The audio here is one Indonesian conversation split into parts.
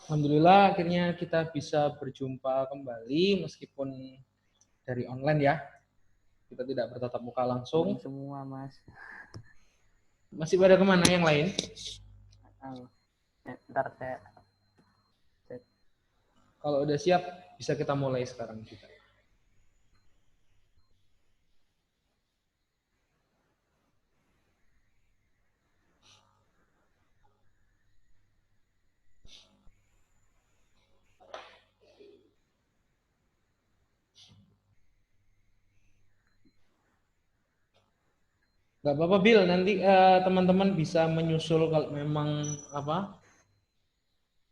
Alhamdulillah akhirnya kita bisa berjumpa kembali meskipun dari online ya. Kita tidak bertatap muka langsung. Semua, Mas. Masih pada kemana yang lain? Ntar saya cek. Kalau udah siap, bisa kita mulai sekarang kita. Gak apa-apa Bill, nanti teman-teman bisa menyusul kalau memang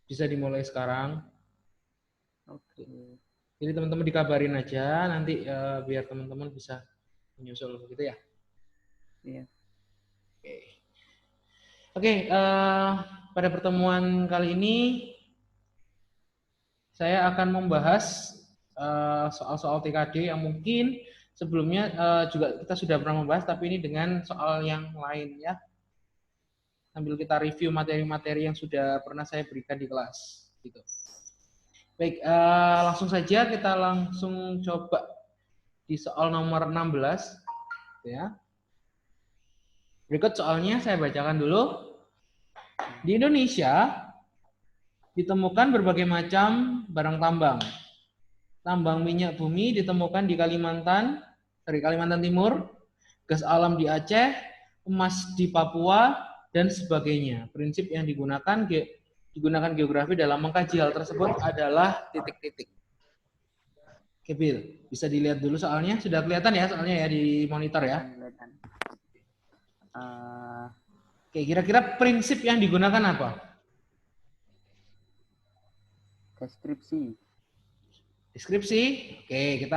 bisa dimulai sekarang. Oke. Jadi teman-teman dikabarin aja, nanti biar teman-teman bisa menyusul begitu ya. Iya. Oke, pada pertemuan kali ini saya akan membahas soal-soal TKD yang mungkin sebelumnya juga kita sudah pernah membahas, tapi ini dengan soal yang lain ya. Sambil kita review materi-materi yang sudah pernah saya berikan di kelas. Gitu. Baik, langsung saja kita langsung coba di soal nomor 16. Ya. Berikut soalnya saya bacakan dulu. Di Indonesia ditemukan berbagai macam barang tambang. Tambang minyak bumi ditemukan di Kalimantan Timur, gas alam di Aceh, emas di Papua, dan sebagainya. Prinsip yang digunakan geografi dalam mengkaji hal tersebut adalah titik-titik. Oke, Bill, bisa dilihat dulu soalnya. Sudah kelihatan ya soalnya ya di monitor ya? Oke, kira-kira prinsip yang digunakan apa? Deskripsi. Oke,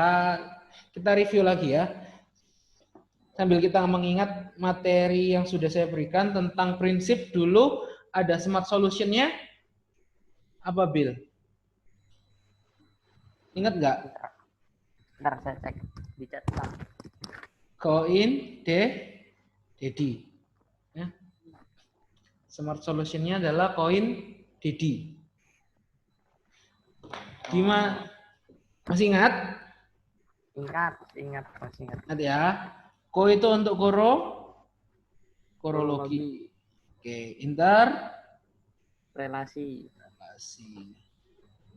kita review lagi ya. Sambil kita mengingat materi yang sudah saya berikan tentang prinsip dulu, ada smart solution-nya. Apa, Bill? Ingat nggak? Ntar saya cek di chat. Dedi. Ya. Smart solution-nya adalah Dedi. Gimana? Masih ingat? Ingat. Ingat ya. Ko itu untuk korologi. Oke, relasi.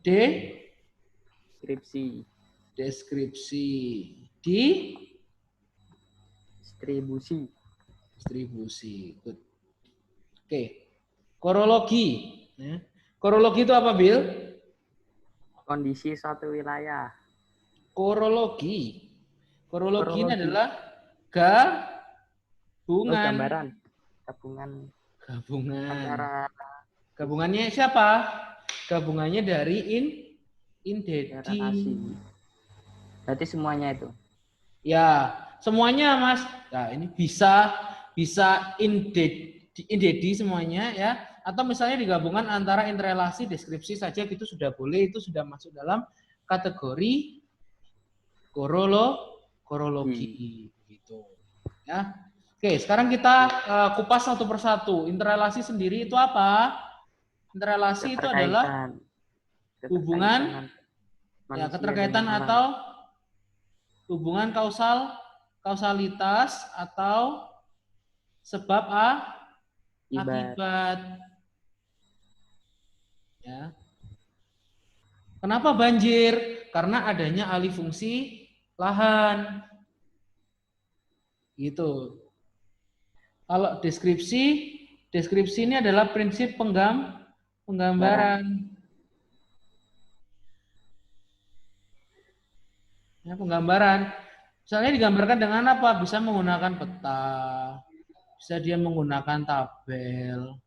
Deskripsi. Distribusi. Good. Oke. Korologi. Ya. Korologi itu apa, Bill? Kondisi suatu wilayah. Korologi ini adalah gabungan. Antara gabungannya siapa? Gabungannya dari Dedi. Berarti semuanya itu. Ya, semuanya, Mas. Nah, ini bisa Dedi semuanya ya, atau misalnya digabungan antara interrelasi, deskripsi saja gitu sudah boleh, itu sudah masuk dalam kategori korologi gitu. Ya. Oke, sekarang kita kupas satu persatu. Interrelasi sendiri itu apa? Interrelasi itu adalah hubungan ya, keterkaitan atau hubungan kausalitas atau sebab akibat. Ya. Kenapa banjir? Karena adanya alih fungsi lahan. Gitu. Kalau deskripsi ini adalah prinsip penggambaran. Ya, penggambaran. Misalnya digambarkan dengan apa? Bisa menggunakan peta, bisa dia menggunakan tabel,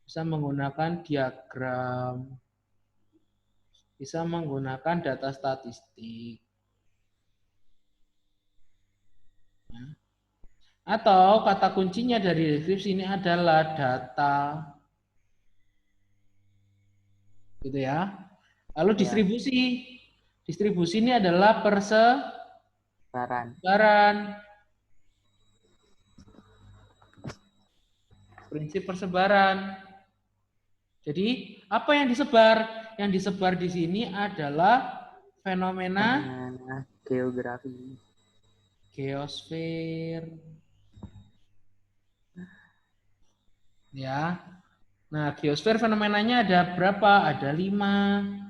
bisa menggunakan diagram, bisa menggunakan data statistik. Atau kata kuncinya dari deskripsi ini adalah data. Gitu ya. Lalu distribusi. Distribusi ini adalah persebaran. Prinsip persebaran. Jadi apa yang disebar? Yang disebar di sini adalah fenomena geografi. Geosfer. Ya. Nah, geosfer fenomenanya ada berapa? Ada 5.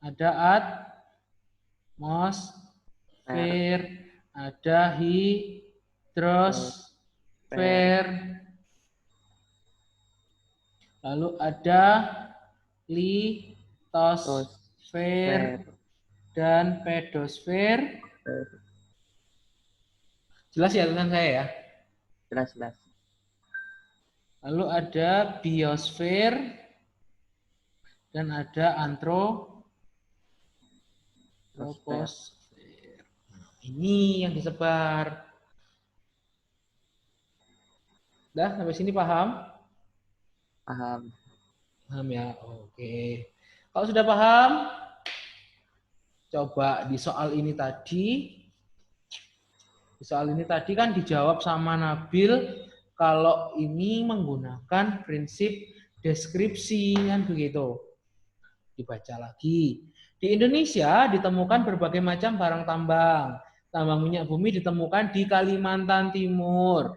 Ada atmosfer, ada hidrosfer, lalu ada litosfer dan pedosfer. Jelas ya tulisan saya ya? Jelas. Lalu ada biosfer dan ada antroposfer. Ini yang disebar. Dah sampai sini paham? Paham. Paham ya? Oke. Kalau sudah paham, coba di soal ini tadi. Di soal ini tadi kan dijawab sama Nabil kalau ini menggunakan prinsip deskripsi kan begitu. Dibaca lagi. Di Indonesia ditemukan berbagai macam barang tambang. Tambang minyak bumi ditemukan di Kalimantan Timur.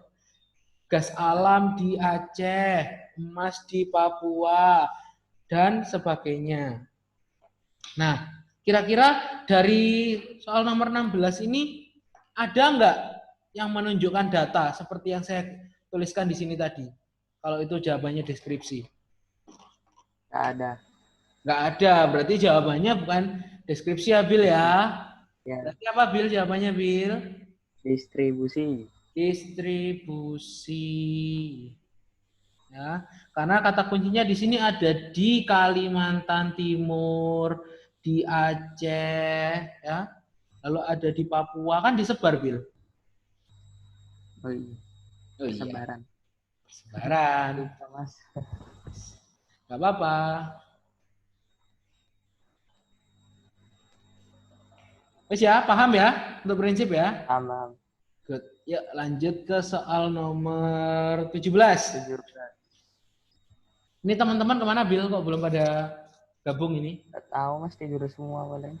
Gas alam di Aceh, emas di Papua, dan sebagainya. Nah, kira-kira dari soal nomor 16 ini ada nggak yang menunjukkan data seperti yang saya tuliskan di sini tadi? Kalau itu jawabannya deskripsi. Nggak ada. Nggak ada, berarti jawabannya bukan deskripsi ya, Bil ya? Ya. Berarti apa, Bil, jawabannya, Bil? Distribusi. Distribusi. Ya, karena kata kuncinya di sini ada di Kalimantan Timur, di Aceh, ya. Lalu ada di Papua, kan disebar, Bil. Oh iya. Persebaran. Persebaran. Mas. Gak apa-apa. Wes ya, paham ya untuk prinsip ya? Paham. Good. Yuk lanjut ke soal nomor 17. Ini teman-teman kemana, Bil? Kok belum pada gabung ini? Nggak tahu, Mas, tidur semua paling.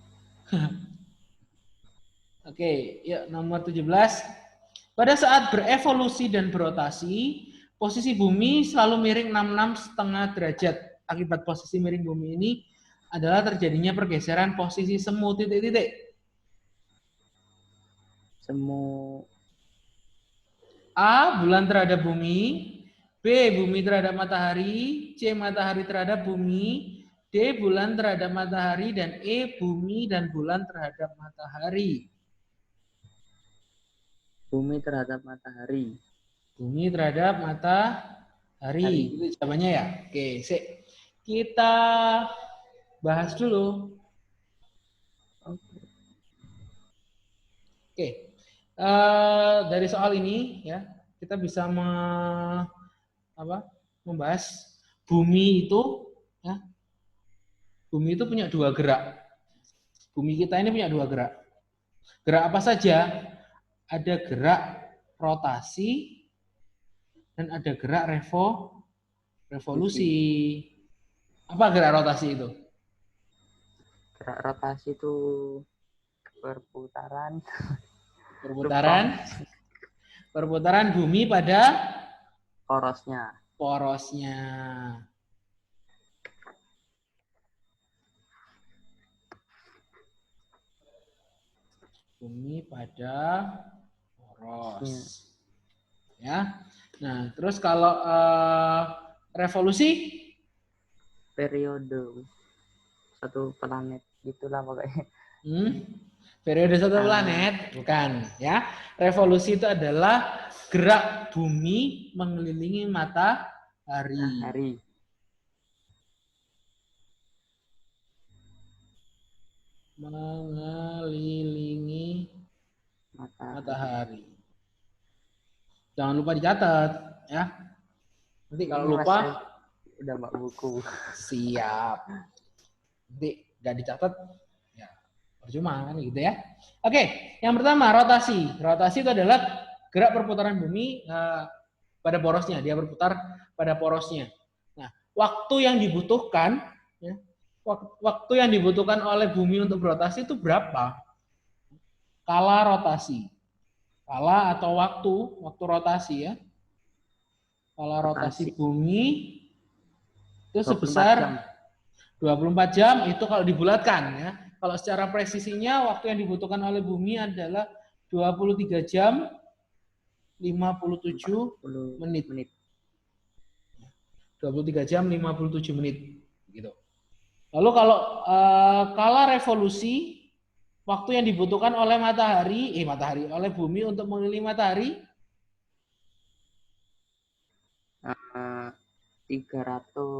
Oke, yuk nomor 17. Pada saat berevolusi dan berotasi, posisi bumi selalu miring 66,5 derajat. Akibat posisi miring bumi ini adalah terjadinya pergeseran posisi semu titik-titik. Semu. A. Bulan terhadap bumi. B. Bumi terhadap matahari. C. Matahari terhadap bumi. D. Bulan terhadap matahari. Dan E. Bumi dan bulan terhadap matahari. Bumi terhadap matahari. Bumi terhadap matahari. Itu jawabannya ya. Oke, kita bahas dulu. Oke. Dari soal ini ya, kita bisa membahas bumi itu ya. Bumi itu punya 2 gerak. Bumi kita ini punya 2 gerak. Gerak apa saja? Ada gerak rotasi dan ada gerak revolusi. Apa gerak rotasi itu? Gerak rotasi itu perputaran bumi pada porosnya. Bumi pada poros. Ya. Nah, terus kalau revolusi? Periode satu planet, gitulah pokoknya. Periode satu planet, bukan ya. Revolusi itu adalah gerak bumi mengelilingi matahari. Mengelilingi matahari. Jangan lupa dicatat ya. Nanti kalau lupa udah bawa buku. Siap. Nanti nggak dicatat ya percuma kan gitu ya. Oke, yang pertama rotasi. Rotasi itu adalah gerak perputaran bumi pada porosnya. Dia berputar pada porosnya. Nah, waktu yang dibutuhkan, ya, waktu yang dibutuhkan oleh bumi untuk berotasi itu berapa? Kala rotasi. Kala atau waktu rotasi ya. Kala rotasi bumi itu 24 sebesar jam. 24 jam itu kalau dibulatkan ya. Kalau secara presisinya waktu yang dibutuhkan oleh bumi adalah 23 jam 57 menit. 23 jam 57 menit gitu. Lalu kalau kala revolusi waktu yang dibutuhkan oleh oleh bumi untuk mengelilingi matahari 365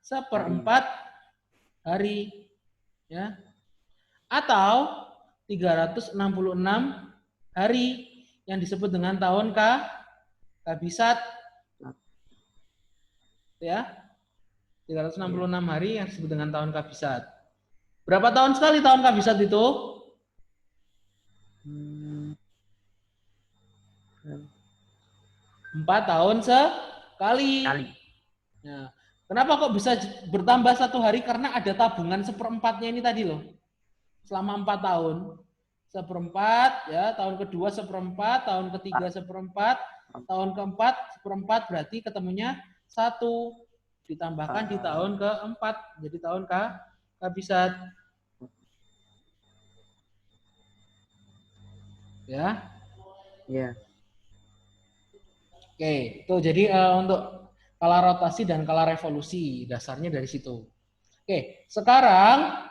seperempat hari ya, atau 366 hari yang disebut dengan tahun kabisat ya. 366 hari yang disebut dengan tahun kabisat. Berapa tahun sekali tahun kabisat itu? 4 tahun sekali. Nah, kenapa kok bisa bertambah 1 hari? Karena ada tabungan seperempatnya ini tadi loh. Selama 4 tahun. Seperempat, ya, tahun kedua seperempat, tahun ketiga seperempat, tahun keempat seperempat, berarti ketemunya 1. Ditambahkan di tahun keempat, jadi tahun kabisat. Ya. Ya. Oke, itu jadi untuk kala rotasi dan kala revolusi, dasarnya dari situ. Oke, sekarang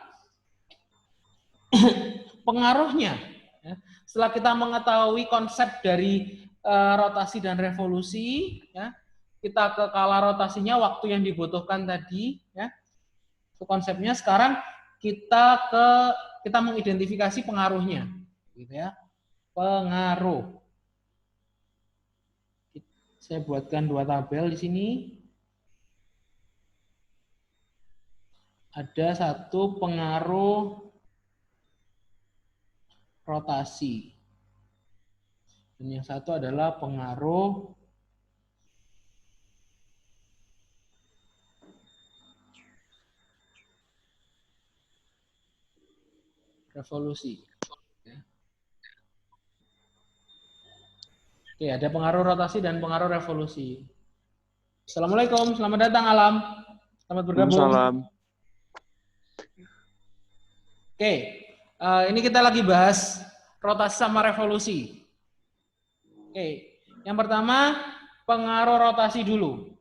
pengaruhnya. Ya. Setelah kita mengetahui konsep dari rotasi dan revolusi, ya, kita ke kala rotasinya, waktu yang dibutuhkan tadi, ya, itu konsepnya. Sekarang kita mengidentifikasi pengaruhnya, gitu ya, pengaruh. Saya buatkan 2 tabel di sini. Ada 1 pengaruh rotasi. Dan yang 1 adalah pengaruh revolusi. Oke, ada pengaruh rotasi dan pengaruh revolusi. Assalamualaikum, selamat datang Alam. Selamat bergabung. Salam. Oke, ini kita lagi bahas rotasi sama revolusi. Oke, yang pertama pengaruh rotasi dulu.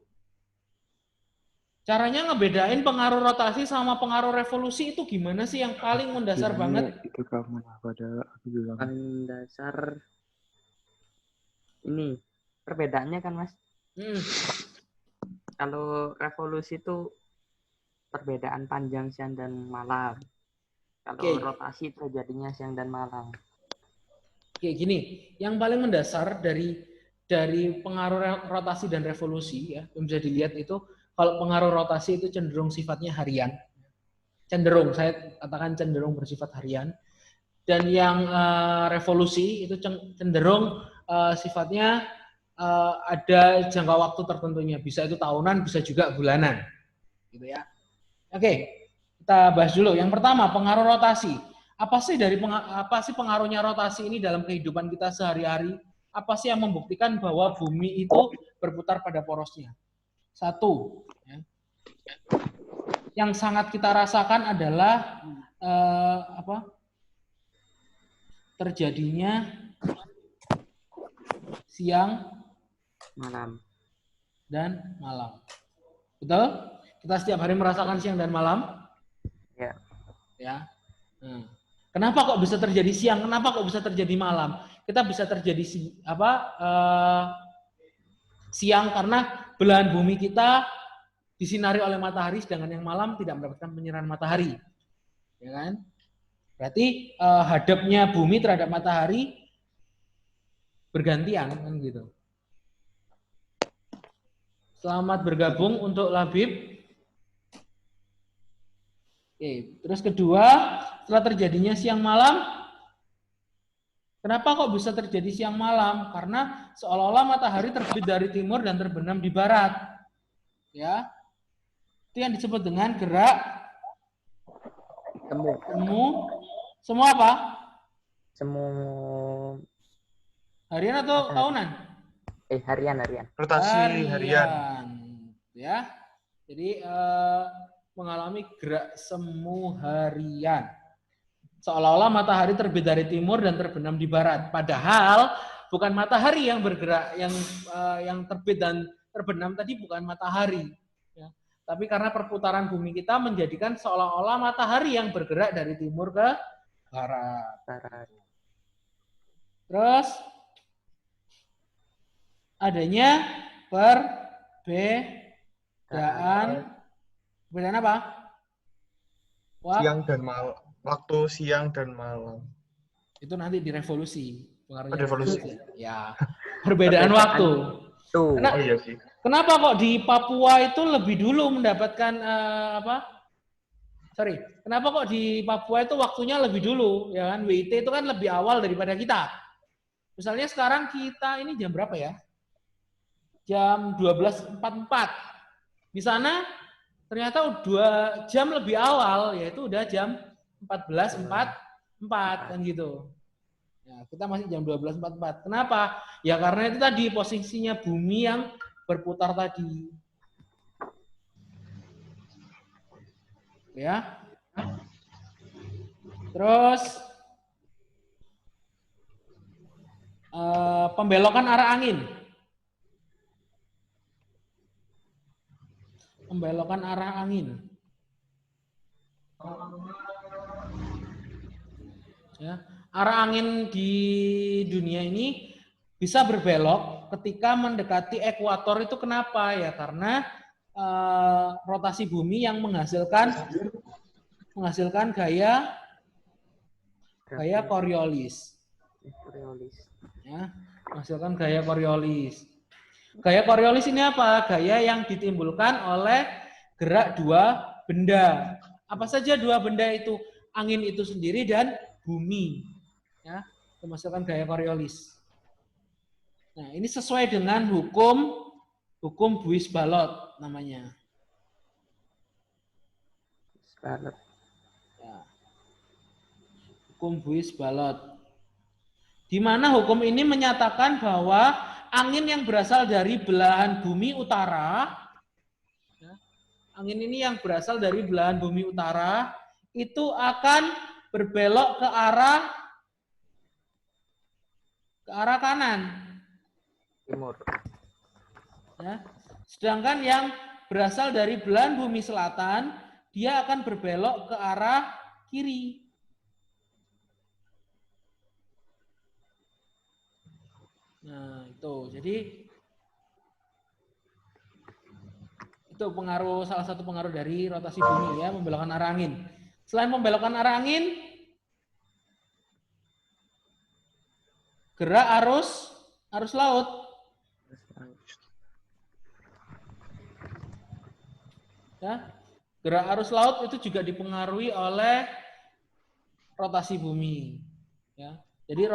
Caranya ngebedain pengaruh rotasi sama pengaruh revolusi itu gimana sih yang paling mendasar banget? Itu kamu pada aku bilang. Paling dasar ini perbedaannya kan Mas. Kalau revolusi itu perbedaan panjang siang dan malam. Kalau rotasi terjadinya siang dan malam. Kayak gini, yang paling mendasar dari pengaruh rotasi dan revolusi ya, yang bisa dilihat itu kalau pengaruh rotasi itu cenderung sifatnya harian. Cenderung, saya katakan cenderung bersifat harian. Dan yang revolusi itu cenderung sifatnya ada jangka waktu tertentunya, bisa itu tahunan, bisa juga bulanan, gitu ya. Oke, kita bahas dulu. Yang pertama, pengaruh rotasi. Apa sih pengaruhnya rotasi ini dalam kehidupan kita sehari-hari? Apa sih yang membuktikan bahwa bumi itu berputar pada porosnya? 1, ya. Yang sangat kita rasakan adalah terjadinya siang, malam, dan malam. Betul? Kita setiap hari merasakan siang dan malam? Ya. Ya. Kenapa kok bisa terjadi siang? Kenapa kok bisa terjadi malam? Kita bisa terjadi siang karena belahan bumi kita disinari oleh matahari, sedangkan yang malam tidak mendapatkan penyinaran matahari. Ya kan? Berarti hadapnya bumi terhadap matahari bergantian kan gitu. Selamat bergabung untuk Labib. Oke, terus kedua, setelah terjadinya siang malam, Kenapa kok bisa terjadi siang malam? Karena seolah-olah matahari terbit dari timur dan terbenam di barat. Ya. Itu yang disebut dengan gerak semu apa? Semu Harian atau tahunan? Harian. Rotasi harian. Ya. Jadi mengalami gerak semu harian. Seolah-olah matahari terbit dari timur dan terbenam di barat. Padahal bukan matahari yang bergerak, yang terbit dan terbenam tadi bukan matahari. Ya. Tapi karena perputaran bumi kita menjadikan seolah-olah matahari yang bergerak dari timur ke barat. Terus adanya perbedaan apa? Siang dan malam. Waktu siang dan malam. Itu nanti di revolusi. Pengaruhnya Revolusi. Ya. Perbedaan waktu. Oh iya sih. Kenapa kok di Papua itu lebih dulu mendapatkan Kenapa kok di Papua itu waktunya lebih dulu, ya kan? WIT itu kan lebih awal daripada kita. Misalnya sekarang kita ini jam berapa ya? Jam 12.44. Di sana ternyata 2 jam lebih awal, yaitu udah jam 14.44 kan gitu. Ya, kita masih jam 12.44. Kenapa? Ya karena itu tadi posisinya bumi yang berputar tadi. Ya. Terus pembelokan arah angin. Pembelokan arah angin. Ya, arah angin di dunia ini bisa berbelok ketika mendekati ekuator itu kenapa? Ya karena rotasi bumi yang menghasilkan gaya Coriolis. Ya, menghasilkan gaya Coriolis. Gaya Coriolis ini apa? Gaya yang ditimbulkan oleh gerak dua benda. Apa saja dua benda itu? Angin itu sendiri dan bumi. Ya, menghasilkan gaya Coriolis. Nah, ini sesuai dengan hukum Buys-Ballot namanya. Ya. Hukum Buys-Ballot. Di mana hukum ini menyatakan bahwa angin yang berasal dari belahan bumi utara, ya, angin ini yang berasal dari belahan bumi utara itu akan berbelok ke arah kanan, timur. Ya. Sedangkan yang berasal dari belahan bumi selatan, dia akan berbelok ke arah kiri. Nah, itu. Jadi itu salah satu pengaruh dari rotasi bumi ya, pembelokan arah angin. Selain pembelokan arah angin, gerak arus laut. Ya, gerak arus laut itu juga dipengaruhi oleh rotasi bumi. Ya, jadi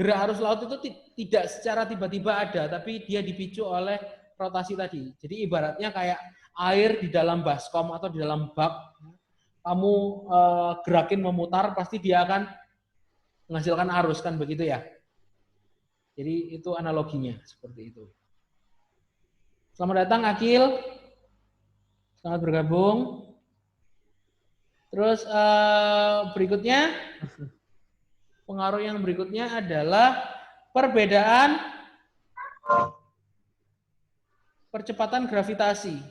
gerak arus laut itu tidak secara tiba-tiba ada, tapi dia dipicu oleh rotasi tadi. Jadi ibaratnya kayak air di dalam baskom atau di dalam bak, kamu gerakin memutar, pasti dia akan menghasilkan arus, kan begitu ya. Jadi itu analoginya seperti itu. Selamat datang Akil, selamat bergabung. Terus berikutnya. Pengaruh yang berikutnya adalah perbedaan percepatan gravitasi.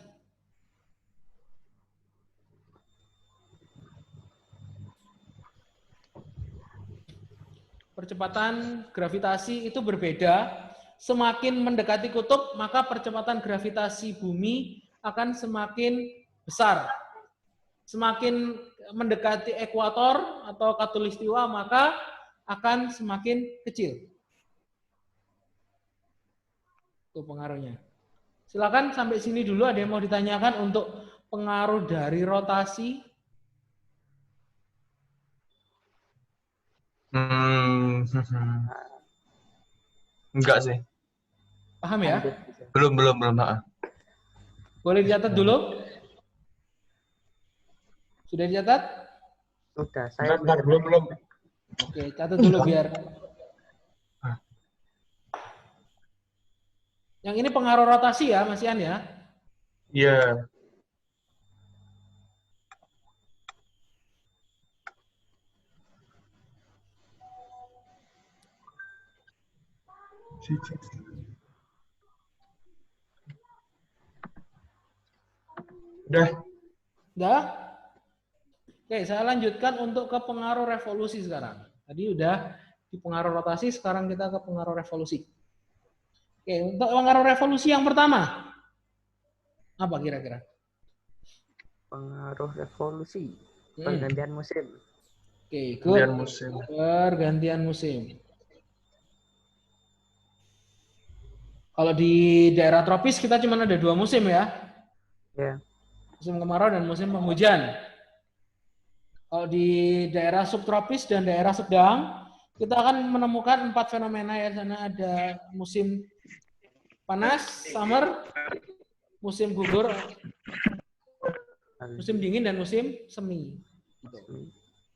Percepatan gravitasi itu berbeda. Semakin mendekati kutub, maka percepatan gravitasi bumi akan semakin besar. Semakin mendekati ekuator atau khatulistiwa, maka akan semakin kecil. Itu pengaruhnya. Silakan sampai sini dulu, ada yang mau ditanyakan untuk pengaruh dari rotasi? Enggak sih. Paham ya? Lanjut. Belum. Boleh dicatat dulu? Sudah dicatat? Sudah, saya Bentar, belum. Oke, catat dulu biar. Yang ini pengaruh rotasi ya, Mas Ian ya? Iya. Udah. Udah? Oke, saya lanjutkan untuk ke pengaruh revolusi sekarang. Tadi udah di pengaruh rotasi, sekarang kita ke pengaruh revolusi. Oke, untuk pengaruh revolusi yang pertama. Apa kira-kira? Pengaruh revolusi. Pergantian musim. Oke, good. Pergantian musim. Pergantian musim. Kalau di daerah tropis kita cuma ada 2 musim ya. Ya. Musim kemarau dan musim penghujan. Kalau di daerah subtropis dan daerah sedang, kita akan menemukan 4 fenomena ya. Sana ada musim panas, summer, musim gugur, musim dingin, dan musim semi.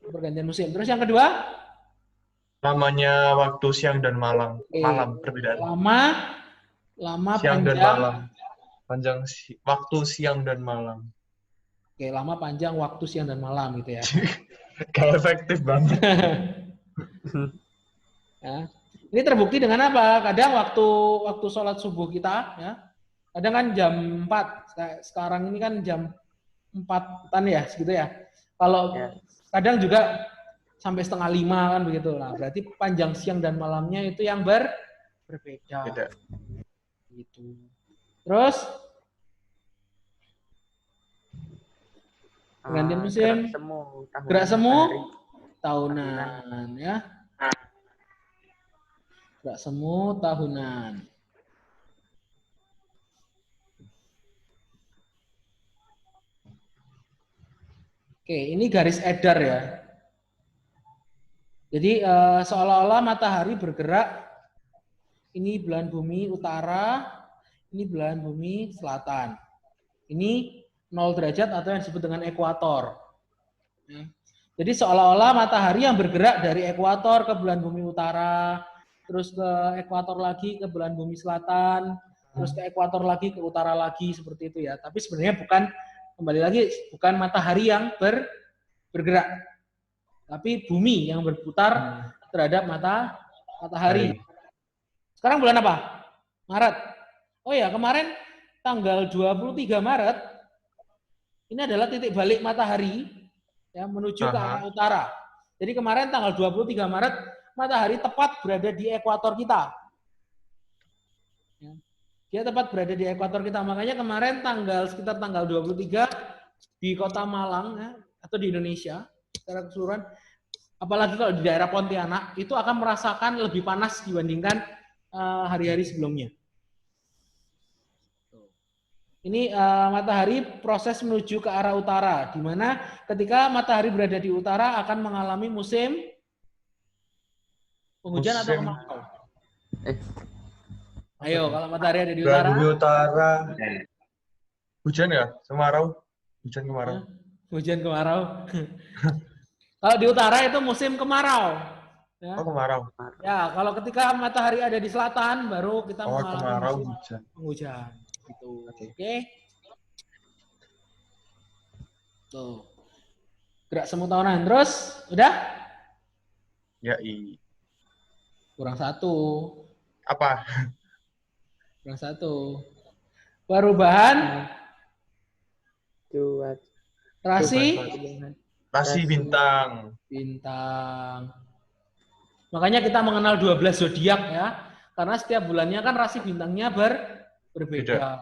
Pergantian musim. Terus yang kedua? Namanya waktu siang dan malam. Malam, perbedaan. Lama, Siang panjang. dan malam. Waktu siang dan malam. Oke, lama, panjang, waktu siang dan malam gitu ya. Gak efektif banget. Ya. Ini terbukti dengan apa? Kadang waktu sholat subuh kita, ya, kadang kan jam 4. Sekarang ini kan jam 4-an ya, segitu ya. Kalau kadang juga sampai 4:30 kan begitu. Nah, berarti panjang siang dan malamnya itu yang berbeda. Beda. Gitu. Terus pergantian musim, gerak semu tahunan ya. Gerak semu tahunan. Oke, ini garis edar ya. Jadi seolah-olah matahari bergerak. Ini belahan bumi utara, ini belahan bumi selatan. Ini 0 derajat atau yang disebut dengan ekuator. Ya. Jadi seolah-olah matahari yang bergerak dari ekuator ke belahan bumi utara, terus ke ekuator lagi ke belahan bumi selatan, terus ke ekuator lagi ke utara lagi, seperti itu ya. Tapi sebenarnya kembali lagi bukan matahari yang bergerak, tapi bumi yang berputar terhadap matahari. Sekarang bulan apa? Maret. Oh ya, kemarin tanggal 23 Maret ini adalah titik balik matahari ya menuju ke arah utara. Jadi kemarin tanggal 23 Maret matahari tepat berada di ekuator kita. Ya. Dia tepat berada di ekuator kita. Makanya kemarin sekitar tanggal 23 di Kota Malang ya, atau di Indonesia secara keseluruhan, apalagi kalau di daerah Pontianak, itu akan merasakan lebih panas dibandingkan hari-hari sebelumnya. Ini matahari proses menuju ke arah utara, di mana ketika matahari berada di utara akan mengalami musim penghujan atau kemarau. Ayo, kalau matahari ada di utara. Bumi utara. Hujan ya? Kemarau. Hujan kemarau. Hujan kemarau. Kalau di utara itu musim kemarau. Ya. Oh, kemarau. Ya, kalau ketika matahari ada di selatan, baru kita mengalami kemarau, musim penghujan. Gitu. Oke. Tuh. Gerak semu tahunan. Terus, udah? Ya, Kurang 1. Apa? Kurang 1. Perubahan rasi bintang. Makanya kita mengenal 12 zodiak ya. Karena setiap bulannya kan rasi bintangnya berbeda.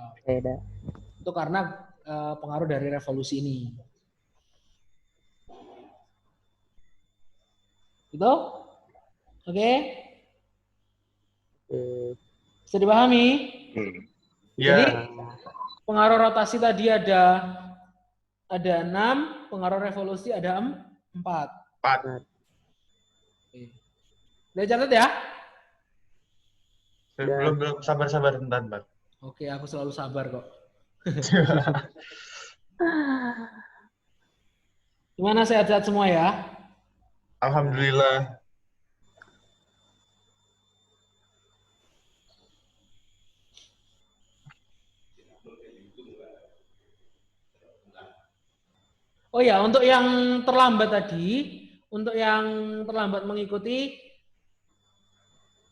Itu karena pengaruh dari revolusi ini. Gitu? Oke? Bisa dipahami? Jadi pengaruh rotasi tadi ada 6, pengaruh revolusi ada 4. Udah catat ya? Belum, sabar, bentar. Oke, aku selalu sabar kok. Gimana, sehat-sehat semua ya? Alhamdulillah. Oh ya, untuk yang terlambat tadi, untuk yang terlambat mengikuti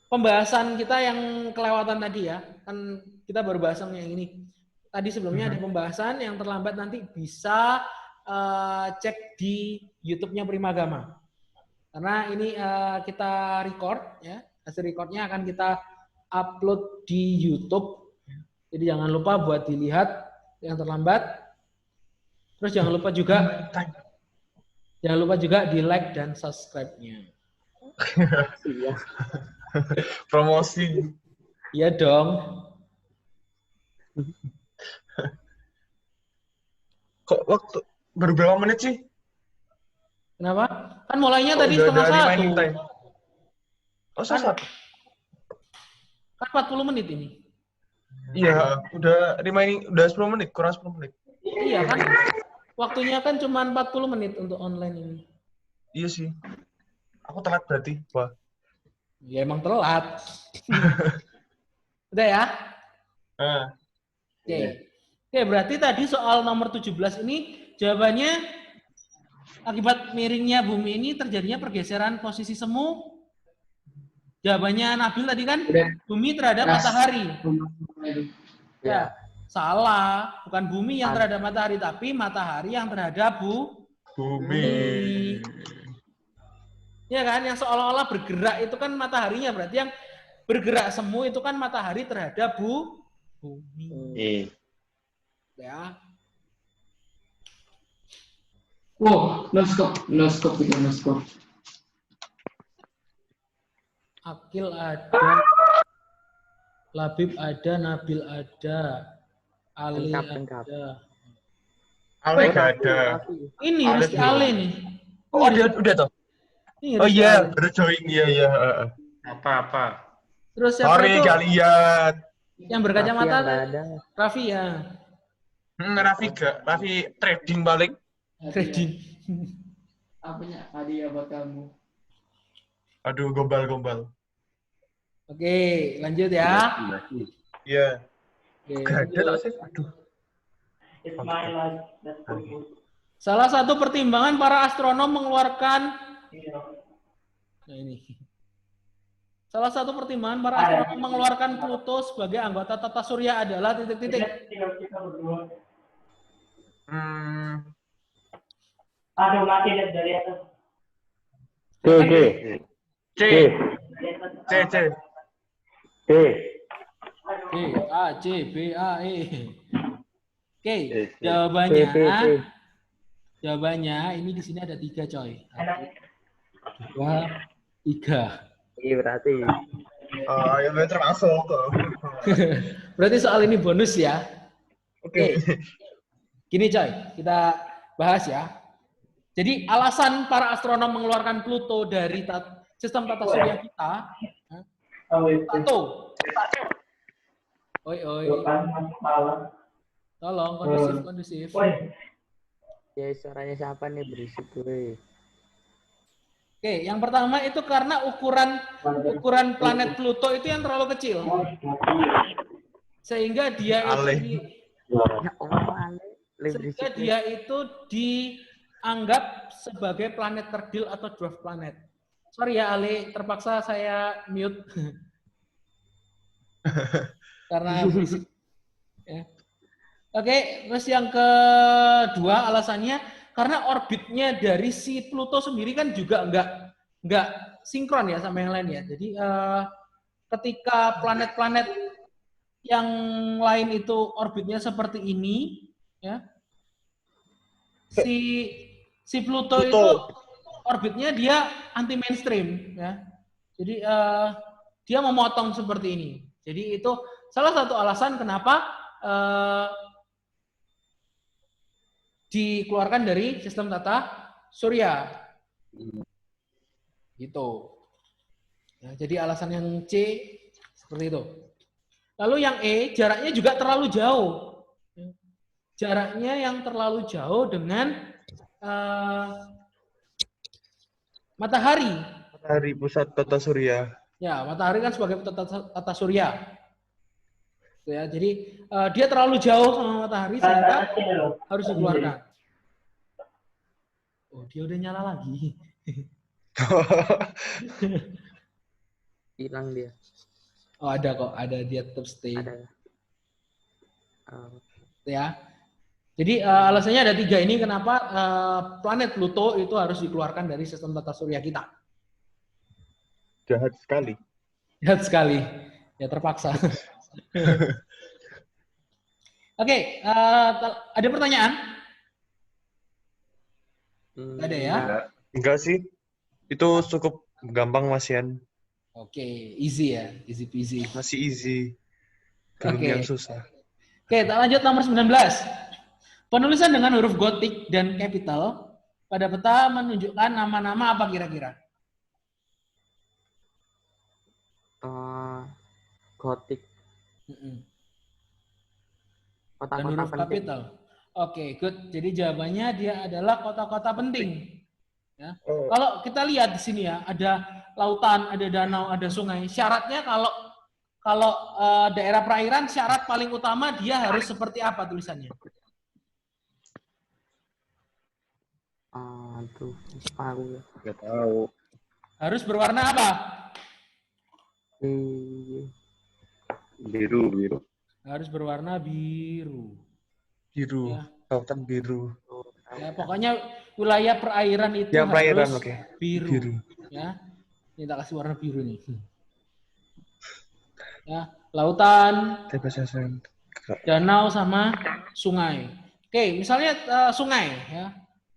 pembahasan kita yang kelewatan tadi ya, kan kita baru bahas yang ini. Tadi sebelumnya ada pembahasan, yang terlambat nanti bisa cek di YouTube-nya Primagama. Karena ini kita record ya, hasil recordnya akan kita upload di YouTube. Jadi jangan lupa buat dilihat yang terlambat. Terus jangan lupa juga di like dan subscribe-nya. Iya. Promosi. Iya dong. Kok waktu baru berapa menit sih? Kenapa? Kan mulainya Kok tadi udah setengah ada satu. remaining time? Oh, setengah satu. Kan 40 menit ini. Iya, udah 10 menit, kurang 10 menit. Iya kan? Waktunya kan cuma 40 menit untuk online ini. Iya sih. Aku telat berarti. Wah. Ya emang telat. Udah ya? Oke. Oke, berarti tadi soal nomor 17 ini jawabannya akibat miringnya bumi ini terjadinya pergeseran posisi semu. Jawabannya Nabil tadi kan bumi terhadap matahari. Ya, salah. Bukan bumi yang terhadap matahari, tapi matahari yang terhadap bumi. Ya kan, yang seolah-olah bergerak itu kan mataharinya, berarti yang bergerak semu itu kan matahari terhadap bumi. Ya. Wow, no scope. Akil ada, Labib ada, Nabil ada, Ali Lengkap. ada. Ale nggak ada. Ini Rizky Ale nih. Oh, udah toh? Ini Oh Rizky iya, Ale. baru join. Iya. Apa? Terus siapa Sorry itu? kalian. Yang berkacamata ada. Raffi ya. Raffi trading balik. Trading. Apanya hadiah buat kamu? Aduh, gombal. Oke, lanjut ya. Iya. Oke, Gak ada tak sih? Aduh. salah satu pertimbangan para astronom mengeluarkan Salah satu pertimbangan para astronom mengeluarkan Pluto sebagai anggota tata surya adalah titik-titik. Aduh, mati dari atas. C. A, C, B, A, E. Oke, jawabannya ini di sini ada 3 coy. 1, 2, 3. Iya berarti. Oh, ya termasuk. Berarti soal ini bonus ya. Oke. Gini coy, kita bahas ya. Jadi alasan para astronom mengeluarkan Pluto dari sistem tata surya kita. Satu. Oi. Tolong kondusif. Ya suaranya siapa nih berisik gue. Oke, yang pertama itu karena ukuran planet Pluto itu yang terlalu kecil. Sehingga dia itu dianggap sebagai planet kerdil atau dwarf planet. Sorry ya Ale, terpaksa saya mute. Karena berisik. Ya. Oke, terus yang kedua alasannya karena orbitnya dari si Pluto sendiri kan juga nggak sinkron ya sama yang lain ya. Jadi ketika planet-planet yang lain itu orbitnya seperti ini, ya, si Pluto itu orbitnya dia anti mainstream, ya. Jadi dia memotong seperti ini. Jadi itu salah satu alasan kenapa dikeluarkan dari sistem tata surya. Gitu. Ya, jadi alasan yang C seperti itu. Lalu yang E, jaraknya juga terlalu jauh. Jaraknya yang terlalu jauh dengan matahari. Matahari pusat tata surya. Ya, matahari kan sebagai tata surya. Ya, jadi dia terlalu jauh sama matahari sehingga harus dikeluarkan. Oh, dia udah nyala lagi. Hilang dia. Oh, ada kok, ada dia tetap stay. Ada ya. Ya. Jadi alasannya ada 3 ini kenapa planet Pluto itu harus dikeluarkan dari sistem tata surya kita. Jahat sekali. Jahat sekali. Ya terpaksa. Oke, ada pertanyaan? Nggak ada ya? Enggak sih. Itu cukup gampang, Mas Yan. Oke, easy ya. Easy peasy. Masih easy. Belum yang susah. Oke, kita lanjut nomor 19. Penulisan dengan huruf gotik dan capital pada peta menunjukkan nama-nama apa kira-kira? Gotik. Dan Kota-kota huruf penting. capital. Oke, good. Jadi jawabannya dia adalah kota-kota penting. Ya. Kalau kita lihat di sini ya, ada lautan, ada danau, ada sungai. Syaratnya kalau daerah perairan, syarat paling utama dia harus seperti apa tulisannya? Aduh, separuh ya. Enggak tahu. Harus berwarna apa? Biru, biru. Harus berwarna biru. Biru. Ya. Lautan biru. Ya, pokoknya wilayah perairan itu Ya, perairan, harus oke. biru. Ya, ini tak kasih warna biru nih. Ya, lautan, danau sama sungai. Oke, misalnya sungai. Ya,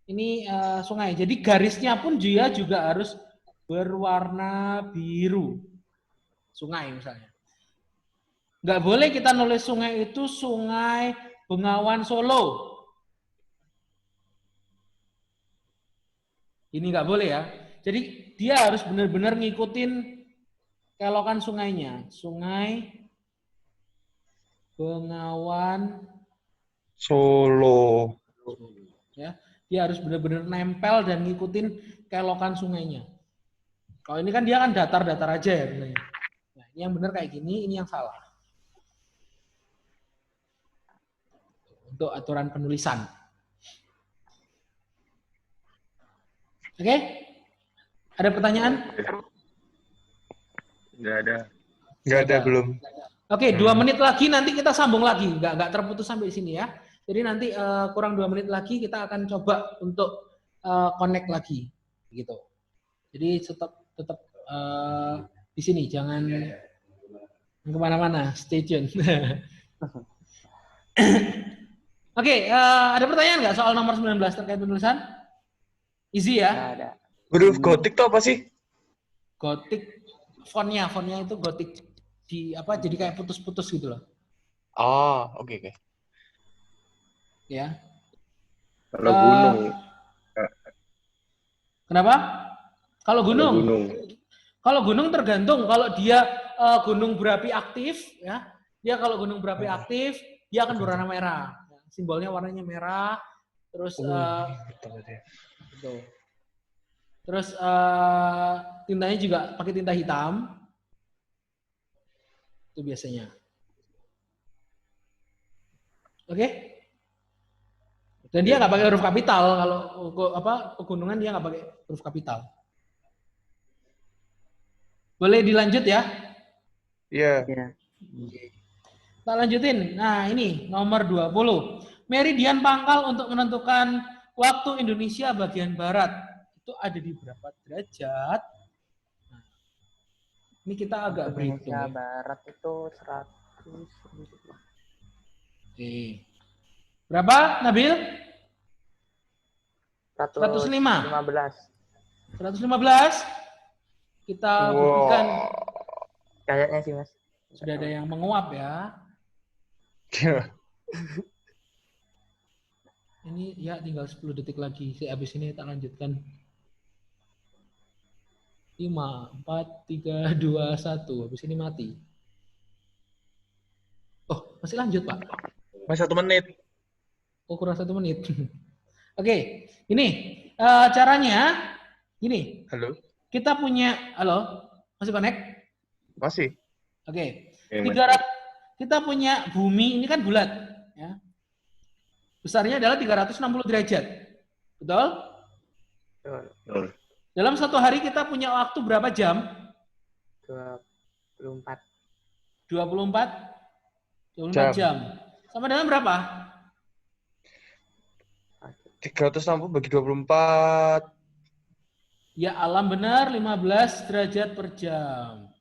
ini sungai. Jadi garisnya pun dia juga harus berwarna biru. Sungai misalnya. Nggak boleh kita nulis sungai itu Sungai Bengawan Solo. Ini nggak boleh ya. Jadi dia harus benar-benar ngikutin kelokan sungainya. Sungai Bengawan Solo. Ya, dia harus benar-benar nempel dan ngikutin kelokan sungainya. Kalau ini kan dia kan datar-datar aja ya sebenarnya. Nah, ini yang benar kayak gini, ini yang salah. Untuk aturan penulisan. Oke? Ada pertanyaan? Nggak ada. Enggak ada belum. Oke, 2 menit lagi nanti kita sambung lagi. Nggak terputus sampai sini ya. Jadi nanti kurang 2 menit lagi kita akan coba untuk connect lagi. Gitu. Jadi tetap di sini. Jangan kemana-mana. Stay tune. Oke, ada pertanyaan nggak soal nomor 19 terkait penulisan? Easy ya? Nggak ada. Huruf gotik itu apa sih? Gotik, fontnya itu gotik. Jadi kayak putus-putus gitu loh. Oh, oke. Ya. Kalau gunung. Kenapa? Kalau gunung. Kalau gunung. Kalau gunung tergantung. Kalau dia gunung berapi aktif, ya. Dia kalau gunung berapi aktif, dia akan berwarna merah. Simbolnya warnanya merah. Terus gitu. Terus tintanya juga pakai tinta hitam. Itu biasanya. Oke? Dan dia nggak pakai huruf kapital. Kalau pegunungan dia nggak pakai huruf kapital. Boleh dilanjut ya? Iya. Ya. Kita lanjutin. Nah, ini nomor 20. Meridian pangkal untuk menentukan waktu Indonesia bagian barat. Itu ada di berapa derajat? Nah, ini kita agak berhitung. Indonesia Ya. Barat itu 100. Oke. Berapa, Nabil? 115. 115. Kita buktikan. Kayaknya sih, Mas. Sudah ada yang menguap ya. Ini ya tinggal 10 detik lagi. Habis ini kita lanjutkan. 5, 4, 3, 2, 1. Habis ini mati. Oh, masih lanjut, Pak. Masih 1 menit. Oh, kurang 1 menit. Oke, ini caranya. Gini, Halo? kita punya, halo, masih connect? Masih? Oke, Oke, 300, kita punya bumi ini kan bulat, ya. Besarnya adalah 360 derajat, betul? betul. Dalam satu hari kita punya waktu berapa jam? 24. 24 jam. Sama dengan berapa? 360 bagi 24. Ya alam benar, 15 derajat per jam.